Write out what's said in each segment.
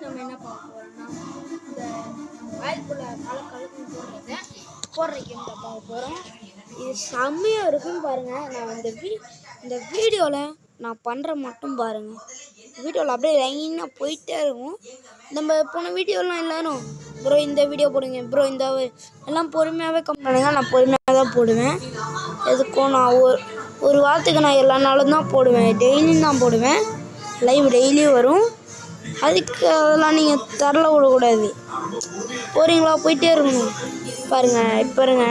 நம்ம என்ன பார்க்க போகிறோம்னா இந்த வாய்க்குள்ள கலக்குன்னு போடுற கேமில் பார்க்க போகிறோம். இது செம்மையாக இருக்குன்னு பாருங்கள். நான் இந்த வீடியோவில் நான் பண்ணுற மட்டும் பாருங்கள். வீடியோவில் அப்படியே லைனாக போயிட்டே இருக்கும். நம்ம போன வீடியோலாம் எல்லோரும் ப்ரோ இந்த வீடியோ போடுங்க, ப்ரோ இந்த எல்லாம் பொறுமையாகவே கம்மி பண்ணுங்க. நான் பொறுமையாக தான் போடுவேன். எதுக்கும் நான் ஒரு வாரத்துக்கு நான் எல்லா நாளும் தான் போடுவேன். டெய்லியும் தான் போடுவேன். லைவ் டெய்லியும் வரும். அதுக்கு அதெல்லாம் நீங்கள் தரல விடக்கூடாது. போகிறீங்களா, போயிட்டே இருக்கணும். பாருங்கள் பாருங்க,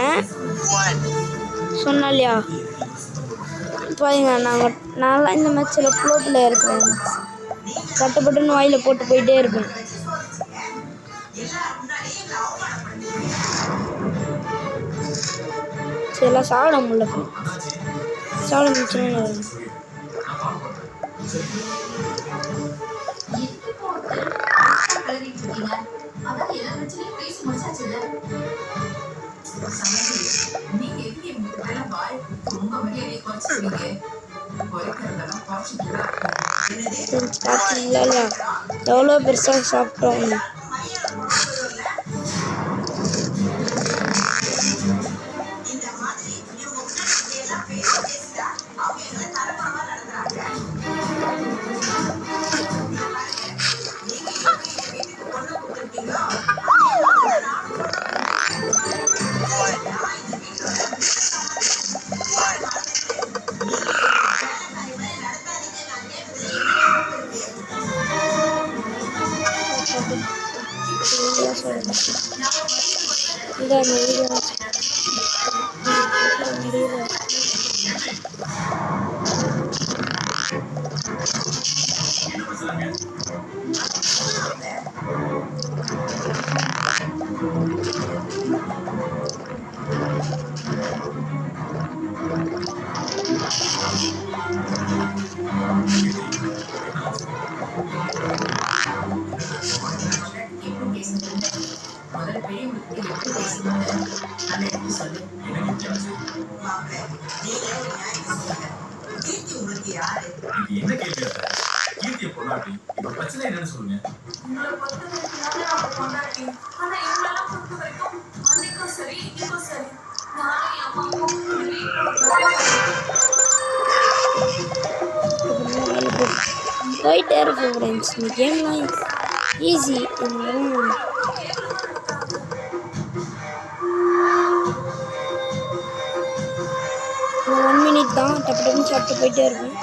சொன்னா இல்லையா பாருங்க. நான்லாம் இந்த மேட்ச்சில் ப்ளோ பிளேயர் இருக்கிறேன். பட்டுன்னு வாயில் போட்டு போயிட்டே இருப்பேன். சரி எல்லாம் சாப்பிட முடியல. சாப்பிட முடிச்சுன்னா பார்த்தீங்களா எவ்வளோ பெருசாக சாப்பிட்டோம். போயிட்டே இருக்கும் ஃப்ரெண்ட்ஸ். இந்த கேம்லாம் ஈஸி. ஒரு 1 மினிட் தான். டப்புன்னு சாப்பிட்டு போயிட்டே இருப்பேன்.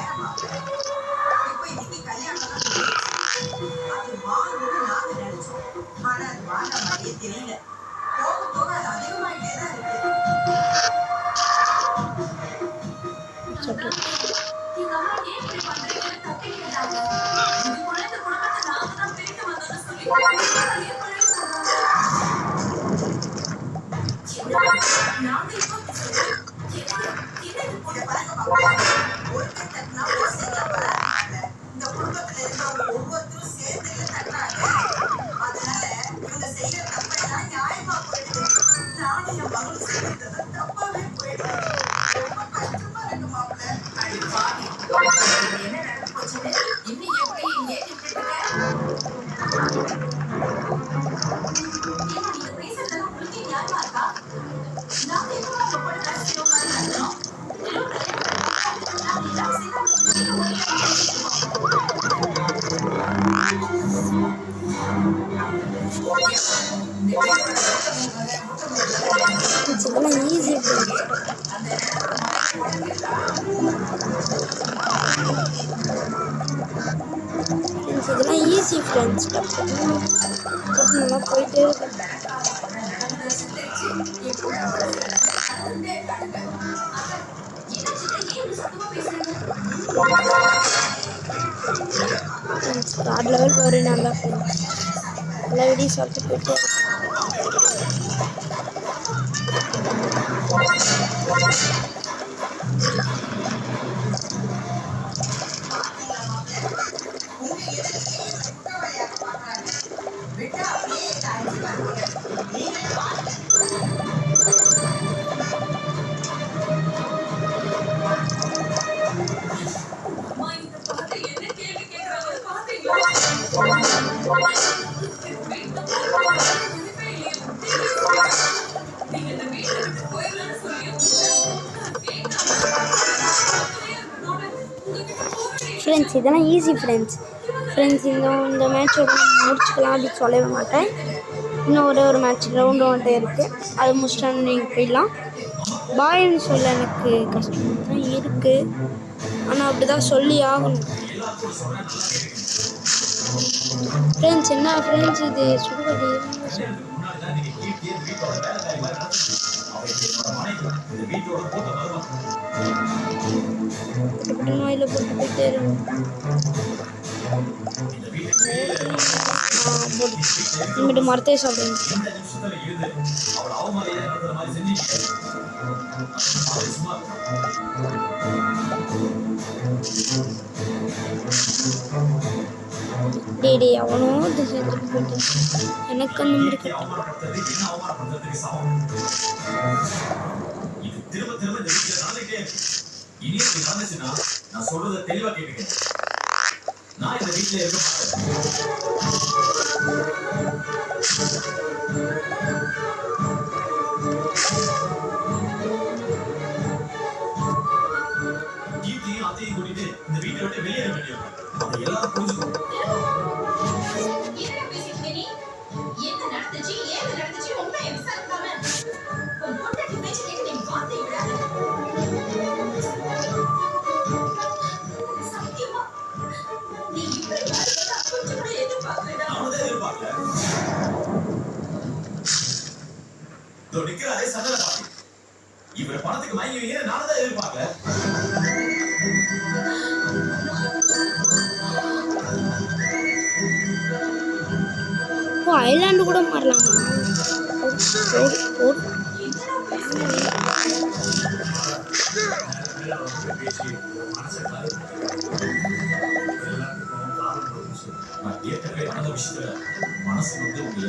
இதெல்லாம் ஈஸி. இதெல்லாம் ஈஸி ஃப்ரெண்ட்ஸ். நல்லா போயிட்டே இருக்கு. கார்டு லெவல் வர நல்லா ஃப்ரெண்ட்ஸ். நல்லா வெடி சாப்பிட்டு போயிட்டே இருக்கு. ஃப்ரெண்ட்ஸ், இதெல்லாம் ஈஸி ஃப்ரெண்ட்ஸ். இந்த மேட்சோட முடிச்சுக்கலாம் அப்படின்னு சொல்லவே மாட்டேன். இன்னும் ஒரு மேட்ச் ரவுண்டு வந்துட்டே இருக்குது. அது முடிச்சிட்டான்னு நீங்கள் போயிடலாம். பாய்ன்னு சொல்ல எனக்கு கஷ்டமாக தான் இருக்குது, ஆனால் அப்படி தான் சொல்லி ஆகணும் ஃப்ரெண்ட்ஸ். என்ன ஃப்ரெண்ட்ஸ் இது சுடுகாடு நோயில் போட்டு போயிட்டே இனிமேட்டு மரத்தையே சாப்பிடுங்க. டேடி அவனும் அது செஞ்சுட்டு போயிட்டான். எனக்கு அந்த மாதிரி பணத்துக்கு மயங்கி நானும் தான் எதிர்பார்க்கல. ஐலாண்டு கூட மாறலாம். மனசு வந்து உங்க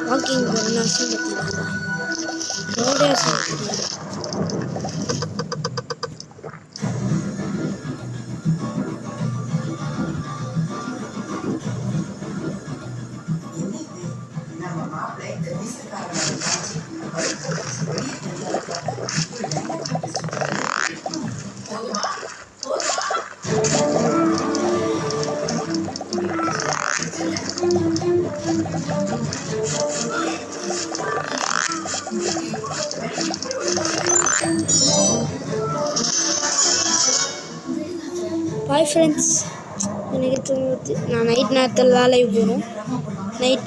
வாக்கிங் பாய் ஃப்ரெண்ட்ஸ். எனக்கு நான் நைட் நேரத்தில் தான் லைவ் போகணும். நைட்